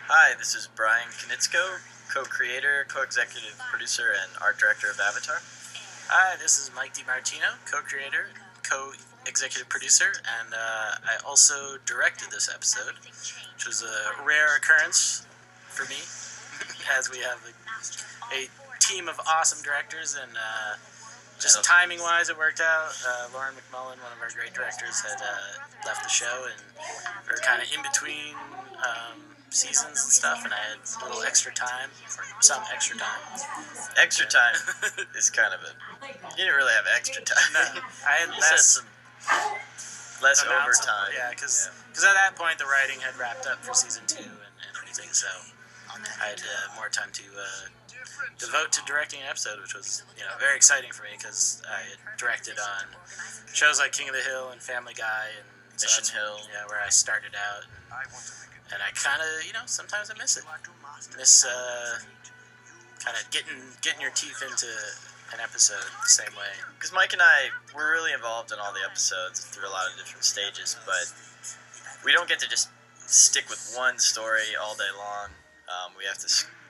Hi, this is Bryan Konietzko, co-creator, co-executive producer, and art director of Avatar. Hi, this is Mike DiMartino, co-creator, co-executive producer, and I also directed this episode, which was a rare occurrence for me, as we have a team of awesome directors, and just timing-wise it worked out. Lauren McMullen, one of our great directors, had left the show, and we were kind of in between seasons and stuff, and I had a little extra time, or some extra time. Extra time is kind of a... You didn't really have extra time. No, I had less overtime. Yeah, because at that point the writing had wrapped up for season 2 and everything, so I had more time to devote to directing an episode, which was very exciting for me because I had directed on shows like King of the Hill and Family Guy and Mission Hill. Yeah, where I started out, and I kind of sometimes I miss it. Miss kind of getting your teeth into an episode the same way. Because Mike and I were really involved in all the episodes through a lot of different stages, but we don't get to just stick with one story all day long. We have to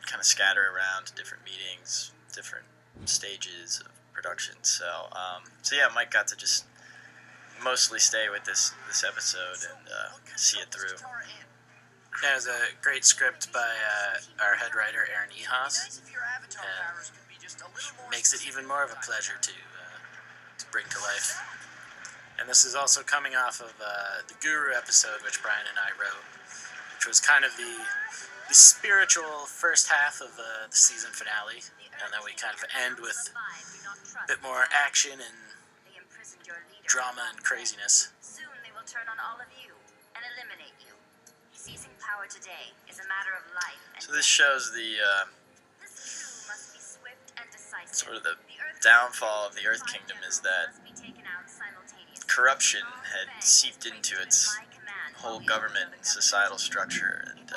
kind of scatter around to different meetings, different stages of production. So yeah, Mike got to just mostly stay with this episode and see it through. Yeah, it was a great script by our head writer, Aaron Ehas, and makes it even more of a pleasure to bring to life. And this is also coming off of the Guru episode, which Brian and I wrote, which was kind of the spiritual first half of the season finale, and then we kind of end with a bit more action and drama and craziness. Soon they will turn on all of you and eliminate you. Seizing power today is a matter of life and So this shows the this too must be swift and decisive. sort of the downfall of the Earth Kingdom is that corruption had seeped into its whole government and societal structure, and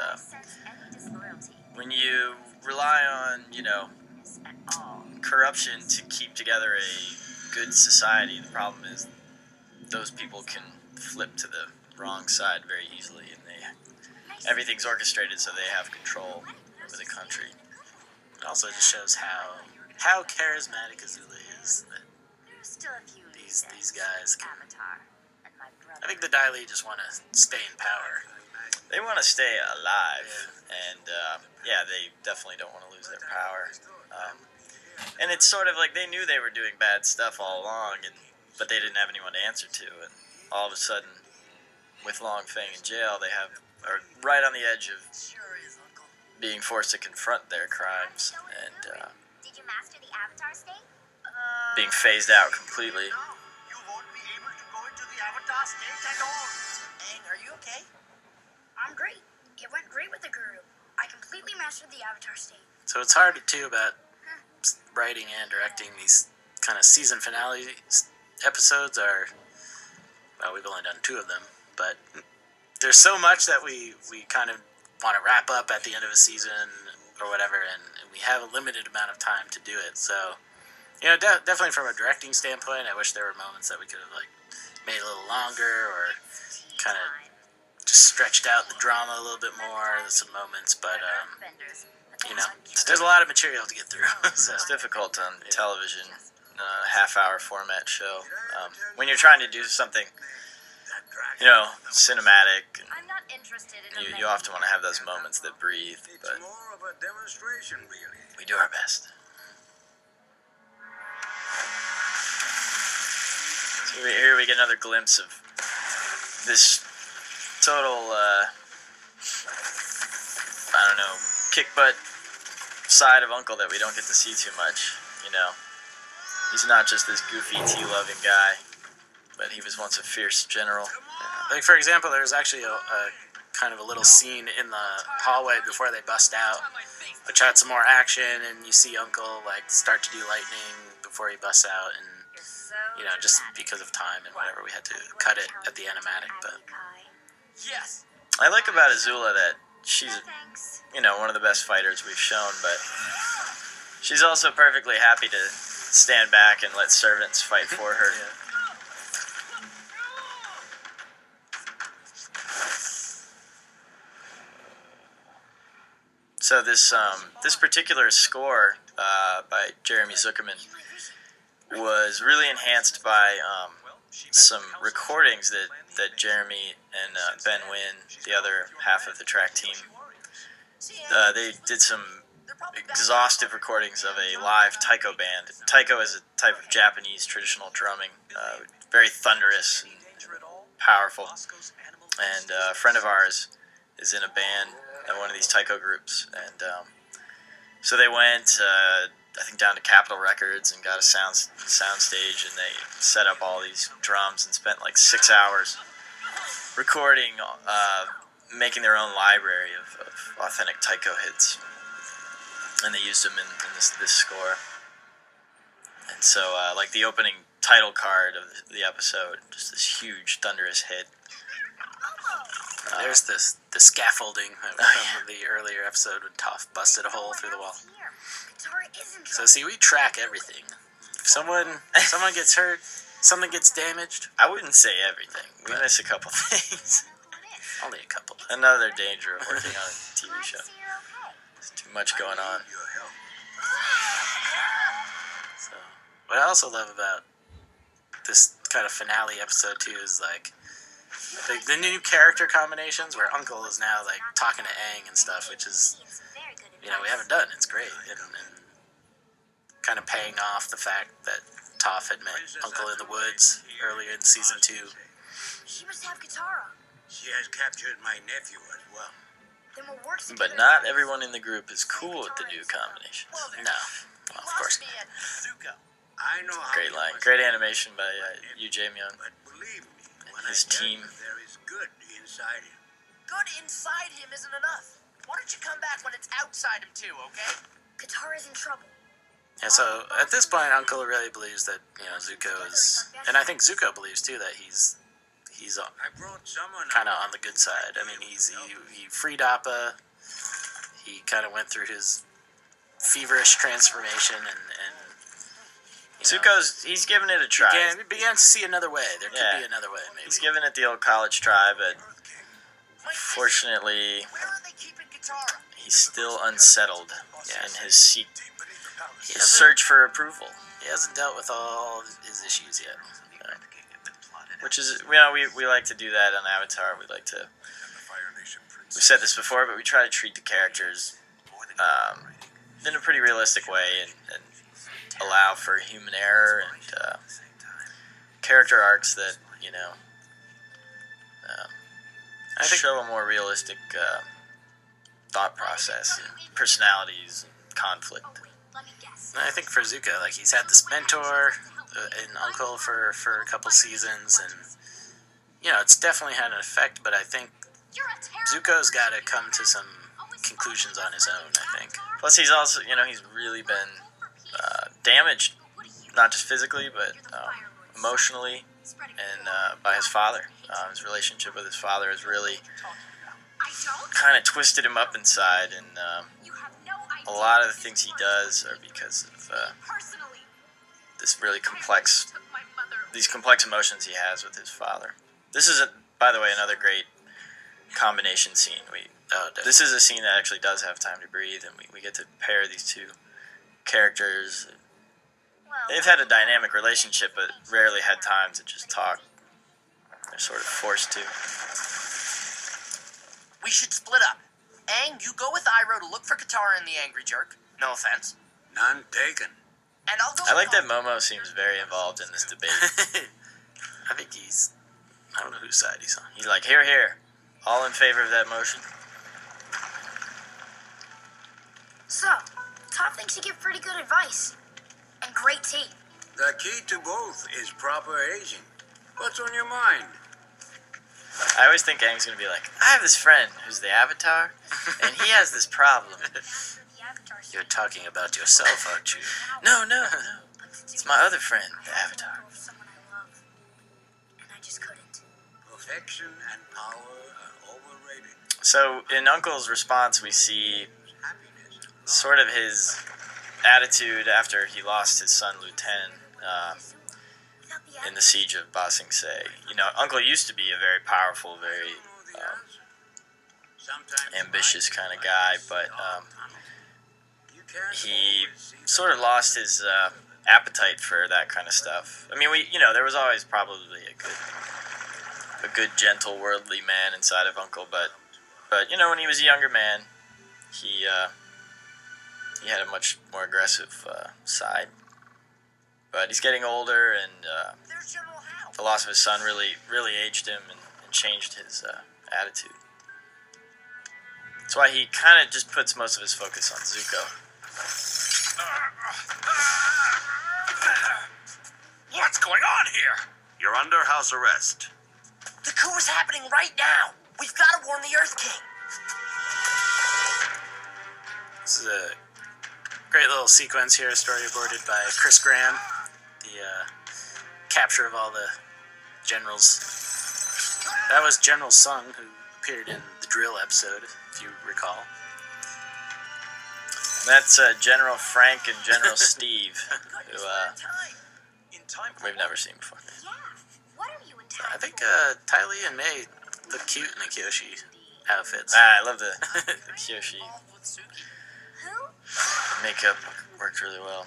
when you rely on corruption to keep together a good society, the problem is those people can flip to the wrong side very easily, and everything's orchestrated so they have control over the country. It also just shows how charismatic Azula is. That these guys can, I think the Daily just want to stay in power. They want to stay alive, and they definitely don't want to lose their power. And it's sort of like they knew they were doing bad stuff all along, but they didn't have anyone to answer to. And all of a sudden, with Long Feng in jail, they are right on the edge of being forced to confront their crimes and Did you master the Avatar state? being phased out completely. You won't be able to go into the Avatar state at all. Aang, are you okay? I'm great. It went great with the Guru. I completely mastered the Avatar state. So it's hard too about writing and directing these kind of season finale episodes. We've only done 2 of them, but there's so much that we kind of want to wrap up at the end of a season or whatever, and we have a limited amount of time to do it. So, definitely from a directing standpoint, I wish there were moments that we could have made a little longer or kind of just stretched out the drama a little bit more. There's some moments, but there's a lot of material to get through. So It's difficult on television, half-hour format show. When you're trying to do something, cinematic, I'm not interested in you often want to have those moments that breathe, but More of a demonstration, really. we do our best. So here we get another glimpse of this total, kick-butt side of Uncle that we don't get to see too much, He's not just this goofy, tea-loving guy, but he was once a fierce general. Like, for example, there's actually a kind of a little scene in the hallway before they bust out, which had some more action, and you see Uncle start to do lightning before he busts out, and just because of time and whatever, we had to cut it at the animatic. But Yes. I like about Azula that she's, one of the best fighters we've shown, but she's also perfectly happy to stand back and let servants fight for her. Yeah. So this particular score by Jeremy Zuckerman was really enhanced by some recordings that Jeremy and Ben Wynn, the other half of the track team, they did some exhaustive recordings of a live taiko band. Taiko is a type of Japanese traditional drumming, very thunderous and powerful. And a friend of ours is in a band at one of these taiko groups, and so they went, I think, down to Capitol Records and got a sound stage, and they set up all these drums and spent like 6 hours recording, making their own library of authentic taiko hits, and they used them in this score. And so, like the opening title card of the episode, just this huge thunderous hit. There's the scaffolding from the earlier episode when Toph busted a hole through the wall. So see, we track everything. If someone gets hurt, something gets damaged. I wouldn't say everything. We miss a couple things. Only a couple. Another danger of working on a TV show. There's too much going on. So, what I also love about this kind of finale episode too is like the new character combinations where Uncle is now like talking to Aang and stuff, which is, we haven't done. It's great, and kind of paying off the fact that Toph had met Uncle in the woods earlier in season 2. She must have Katara. She has captured my nephew as well. Then we'll work together. But not everyone in the group is cool with the new combinations. No, well, of course not. I know how Great you line. must Great be, animation by Yu Jae-myung. but believe me, when His I tell team. you there is good inside him. Good inside him isn't enough. Why don't you come back when it's outside him too, okay? Katara's in trouble. And so at this point, Uncle really believes that Zuko is, and I think Zuko believes too that he's I brought someone kind of on the good side. I mean, he freed Appa. He kind of went through his feverish transformation, and He's given it a try. began to see another way. There could be another way, maybe. He's given it the old college try, but Mike, fortunately, where are they keeping Katara? he's still unsettled in his He his search for approval. He hasn't dealt with all of his issues yet. Which is, we like to do that on Avatar. We like to, we've said this before, but we try to treat the characters in a pretty realistic way and allow for human error and character arcs that, I think show a more realistic thought process, and personalities, and conflict. I think for Zuko, like, he's had this mentor and Uncle for a couple seasons, and it's definitely had an effect. But I think Zuko's got to come to some conclusions on his own. I think. Plus, he's also, he's really been damaged, not just physically, but emotionally, and by his father. His relationship with his father has really kind of twisted him up inside, and a lot of the things he does are because of this really these complex emotions he has with his father. This is, by the way, another great combination scene. This is a scene that actually does have time to breathe, and we get to pair these two characters. They've had a dynamic relationship, but rarely had time to just talk. They're sort of forced to. We should split up. Aang, you go with Iroh to look for Katara and the Angry Jerk. No offense. None taken. And I'll go I with like that Momo seems very involved in this debate. I think I don't know whose side he's on. He's like, here. All in favor of that motion? So, Toph thinks you give pretty good advice. And great tea. The key to both is proper aging. What's on your mind? I always think Aang's going to be like, I have this friend who's the Avatar, and he has this problem. You're talking about yourself, aren't you? No. It's my other friend, the Avatar. Someone I love. And I just couldn't. Perfection and power are overrated. So in Uncle's response, we see Happiness. sort of his attitude after he lost his son, Lieutenant, in the siege of Ba Sing Se. Uncle used to be a very powerful, very ambitious kind of guy, but he sort of lost his appetite for that kind of stuff. I mean, there was always probably a good, gentle, worldly man inside of Uncle, but when he was a younger man, he had a much more aggressive side. But he's getting older, and the loss of his son really aged him and changed his attitude. That's why he kind of just puts most of his focus on Zuko. What's going on here? You're under house arrest. The coup is happening right now. We've got to warn the Earth King. This is a great little sequence here, storyboarded by Chris Graham. The capture of all the generals. That was General Sung, who appeared in the drill episode, if you recall. And that's General Frank and General Steve, who we've never seen before. Yeah. What are you in time I think for? Ty Lee and May look cute in the Kyoshi outfits. I love the Kyoshi Who? makeup. Worked really well.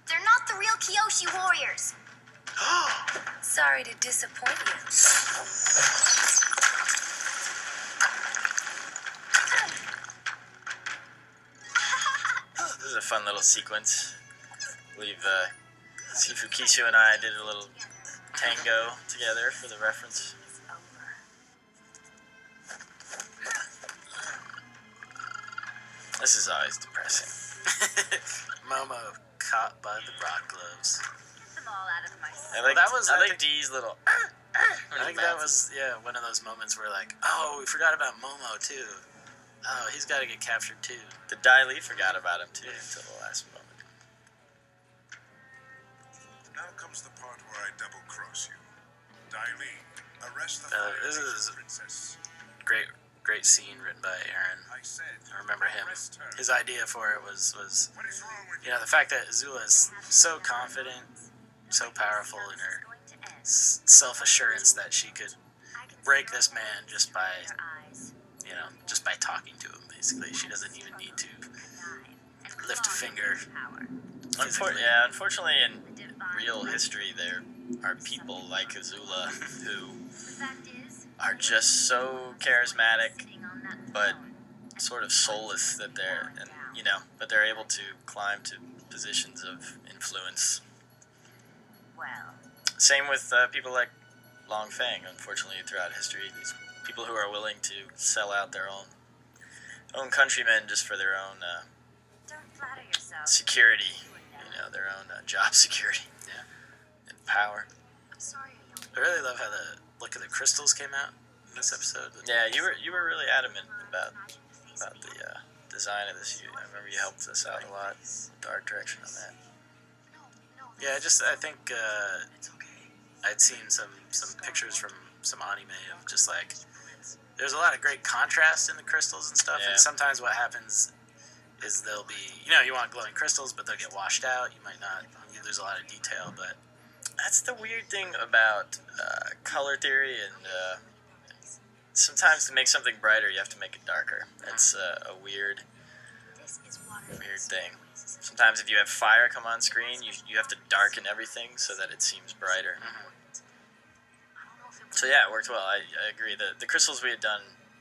They're not the real Kyoshi warriors. Sorry to disappoint you. This is a fun little sequence. We've Sifu Kishu and I did a little tango together for the reference. This is always depressing. Momo caught by the rock gloves. Get them all out of my sight. I like, that was, I I like think- Dee's little. I think that was, one of those moments where like, oh, we forgot about Momo too. Oh, he's got to get captured too. The Dai Li forgot about him too until the last moment. Now comes the part where I double cross you. Dai arrest the This is princess. great scene written by Aaron. I said, I remember him. arrest her. His idea for it was What is wrong with the fact that Azula is so confident, so powerful in her self-assurance that she could break this man just by talking to him. Basically, she doesn't even need to lift a finger. Unfortunately, in real history, there are people like Azula who are just so charismatic, but sort of soulless that but they're able to climb to positions of influence. Well, Same with people like Long Fang. Unfortunately, throughout history, these people who are willing to sell out their own countrymen just for their own don't flatter yourself. security, their own job security, and power. I'm sorry, I really love how the look of the crystals came out in this episode. Yeah, you were really adamant about the design of this. I remember you helped us out a lot with the art direction on that. Yeah, I think I'd seen some pictures from some anime of just like there's a lot of great contrast in the crystals and stuff. Yeah. And sometimes what happens is they'll be you want glowing crystals, but they'll get washed out. You might not. There's a lot of detail, but That's the weird thing about color theory, and sometimes to make something brighter, you have to make it darker. That's a weird thing. Sometimes if you have fire come on screen, you have to darken everything so that it seems brighter. So yeah, it worked well. I agree. The crystals we had done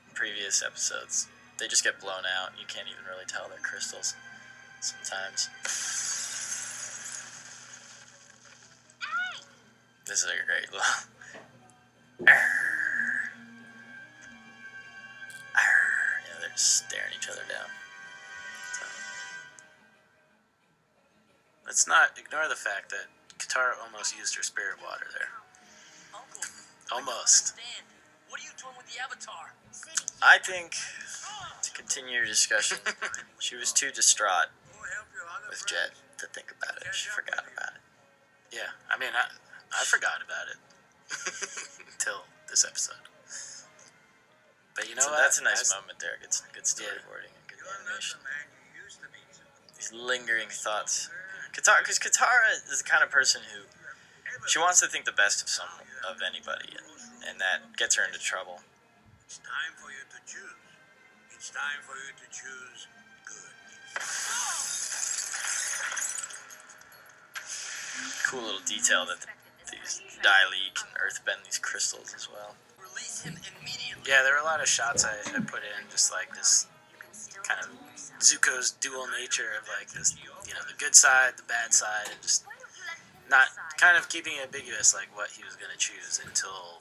in previous episodes, they just get blown out. You can't even really tell they're crystals sometimes. This is a great little... they're just staring each other down. So, let's not ignore the fact that Katara almost used her spirit water there. Almost. What are you doing with the Avatar? I think, to continue your discussion, she was too distraught with Jet to think about it. She forgot about it. Yeah, I mean, I forgot about it until this episode. But you know So what? that's a nice moment there. Good storyboarding and good animation. These lingering thoughts. Because Katara is the kind of person who she wants to think the best of anybody, and that gets her into trouble. It's time for you to choose. time for you to choose good. Cool little detail that these Dai can earthbend these crystals as well. Release him immediately. Yeah, there were a lot of shots I put in, just like this kind of Zuko's dual nature of like this, you know, the good side, the bad side, and just not kind of keeping it ambiguous, like what he was going to choose until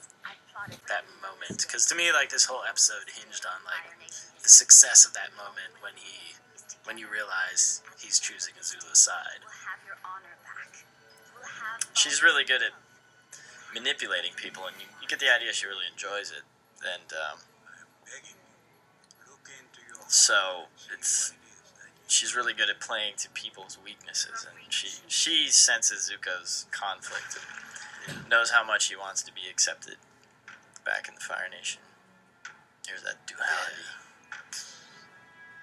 that moment. Because to me, like, this whole episode hinged on like the success of that moment when you realize he's choosing Azula's side. She's really good at manipulating people, and you get the idea she really enjoys it. And Begging you, look into your so she's really good at playing to people's weaknesses, and she senses Zuko's conflict and knows how much he wants to be accepted back in the Fire Nation. Here's that duality.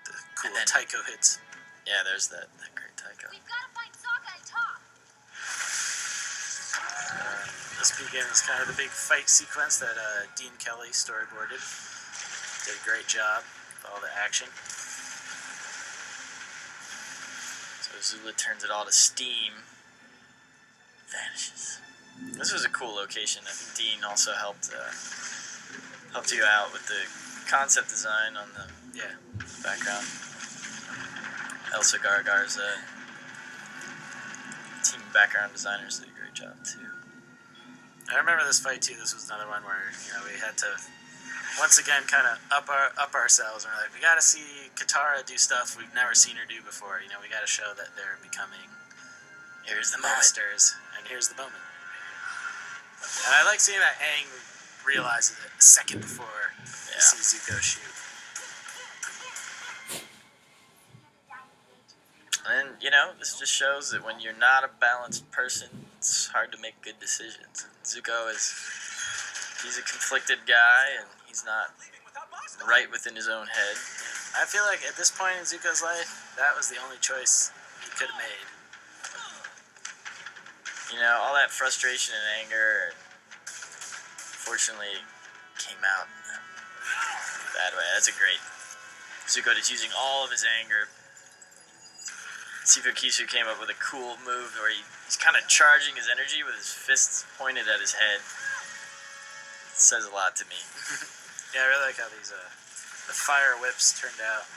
The cool And then- Tycho hits. Yeah, there's that great Tycho. We've got to find Sokka and Toph. This begins kind of the big fight sequence that Dean Kelly storyboarded. Did a great job with all the action. So Azula turns it all to steam. Vanishes. This was a cool location. I think Dean also helped you out with the concept design on the background. Elsa Gargarza, team background designers did a great job too. I remember this fight too. This was another one where, you know, we had to once again kind of up ourselves, and we're like, we got to see Katara do stuff we've never seen her do before. You know, we got to show that they're becoming Here's the masters, and here's the moment. And I like seeing that Aang realizes it a second before he sees Zuko shoot. And, you know, this just shows that when you're not a balanced person, it's hard to make good decisions. Zuko he's a conflicted guy, and he's not right within his own head. I feel like at this point in Zuko's life, that was the only choice he could have made. You know, all that frustration and anger, fortunately, came out in a bad way. That's a great... Zuko just using all of his anger. Sifu Kisu came up with a cool move where he's kind of charging his energy with his fists pointed at his head. It says a lot to me. Yeah, I really like how these the fire whips turned out.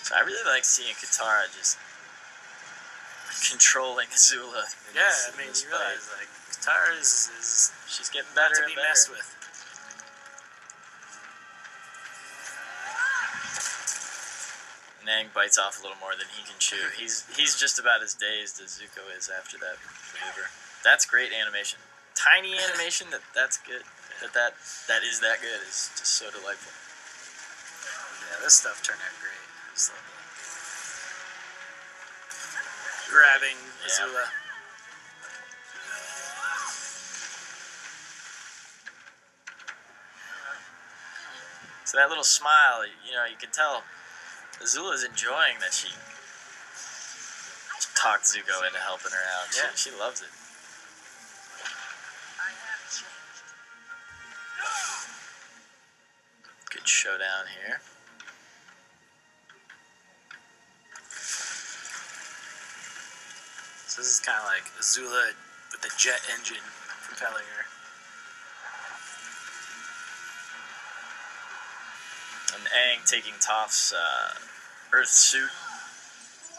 So I really like seeing Katara just controlling Azula. Yeah, I mean, you realize, like, Katara is she's getting not better to be and better. messed with. Nang bites off a little more than he can chew. He's just about as dazed as Zuko is after that maneuver. That's great animation. Tiny animation that's good. That is that good is just so delightful. Yeah, this stuff turned out great. Just like grabbing Azula. So that little smile, you know, you can tell Azula's enjoying that she talked Zuko into helping her out. Yeah. She loves it. Good showdown here. So this is kind of like Azula with the jet engine propelling her. And Aang taking Toph's Earth suit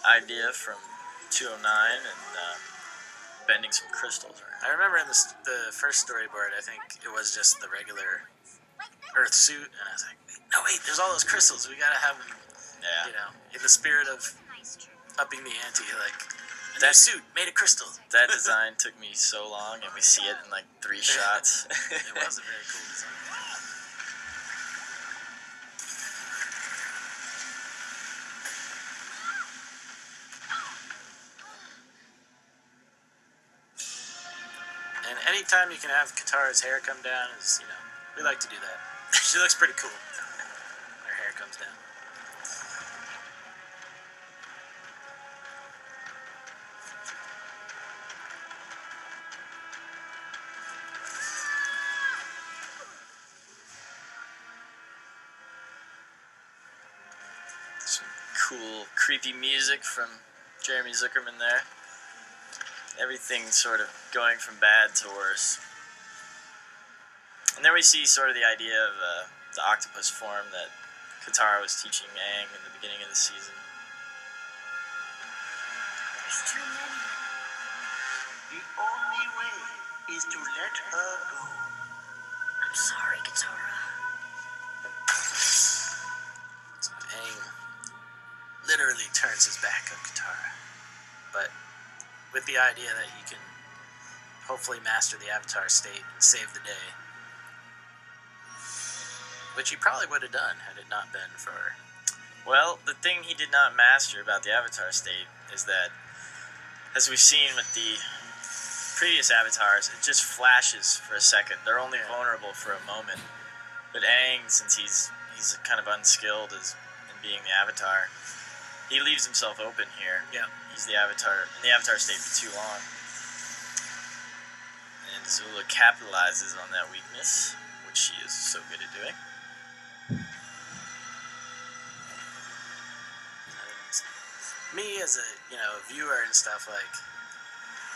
idea from 209 and bending some crystals around. I remember in the first storyboard, I think it was just the regular Earth suit, and I was like, no wait, there's all those crystals. We gotta have them, you know, in the spirit of upping the ante, like that suit made of crystal. That design took me so long, and we see it in like 3 shots. It was a very cool design. And anytime you can have Katara's hair come down is, you know, we like to do that. She looks pretty cool when her hair comes down. cool, creepy music from Jeremy Zuckerman there. Everything sort of going from bad to worse. And then we see sort of the idea of the octopus form that Katara was teaching Aang in the beginning of the season. There's too many. The only way is to let her go. I'm sorry, Katara. So Aang literally turns his back on Katara, but with the idea that he can hopefully master the Avatar state and save the day. Which he probably would have done had it not been for... Well, the thing he did not master about the Avatar state is that, as we've seen with the previous Avatars, it just flashes for a second. They're only vulnerable for a moment. But Aang, since he's kind of unskilled in being the Avatar, he leaves himself open here. Yeah. He's the Avatar, in the Avatar state for too long. And Azula capitalizes on that weakness, which she is so good at doing. Me as a viewer and stuff, like,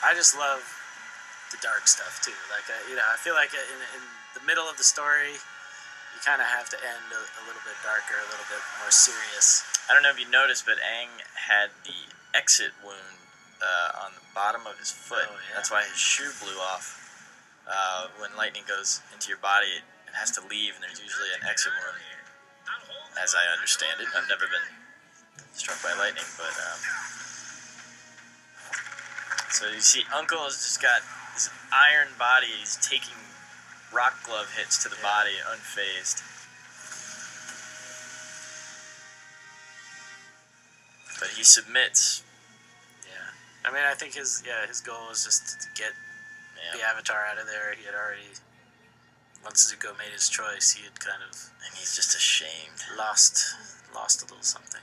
I just love the dark stuff too. Like, I feel like in the middle of the story, you kind of have to end a little bit darker, a little bit more serious. I don't know if you noticed, but Aang had the exit wound on the bottom of his foot. Oh, yeah. That's why his shoe blew off. When lightning goes into your body, it has to leave, and there's usually an exit wound, as I understand it. I've never been struck by lightning, but so you see, Uncle has just got this iron body. He's taking rock glove hits to the body, unfazed. But he submits. Yeah, I mean, I think his goal was just to get the Avatar out of there. He had already, once Zuko made his choice, he had kind of, And he's just ashamed. lost a little something.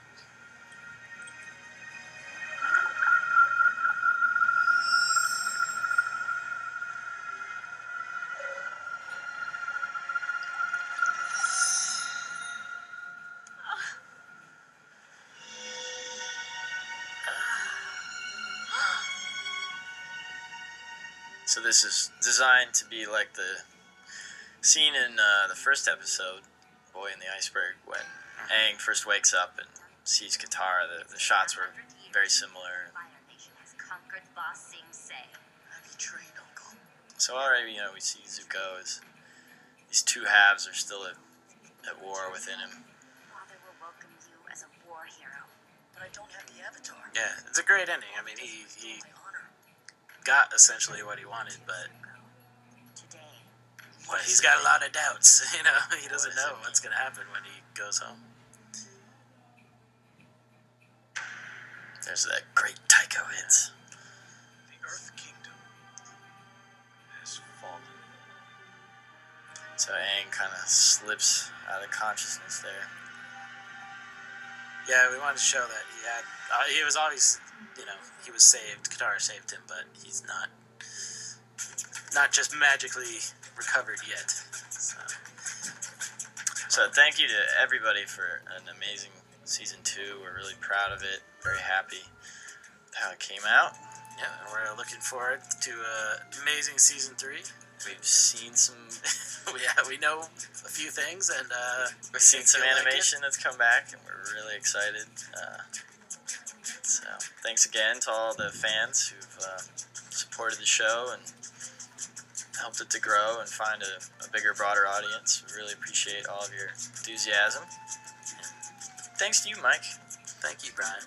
So this is designed to be like the scene in the first episode, Boy in the Iceberg, when Aang first wakes up and sees Katara. The shots were very similar. Fire Nation has conquered Ba Sing Se. Betrayed, Uncle. So already, we see Zuko as these two halves are still at war within him. Father will welcome you as a war hero. But I don't have the Avatar. Yeah, it's a great ending. I mean, he My honor. got essentially what he wanted, but Today, he's got a lot of doubts. He doesn't What does know it what's going to happen when he goes home. There's that great Taiko hits. The Earth Kingdom has fallen. So Aang kind of slips out of consciousness there. Yeah, we wanted to show that he was always, he was saved. Katara saved him, but he's not just magically recovered yet. So thank you to everybody for an amazing season 2. We're really proud of it. Very happy with how it came out. Yeah, and we're looking forward to amazing season 3. We've seen some We know a few things, and we've seen some feel like animation that's come back, and we're really excited. So thanks again to all the fans who've supported the show and helped it to grow and find a bigger, broader audience. We really appreciate all of your enthusiasm. Thanks to you, Mike. Thank you, Brian.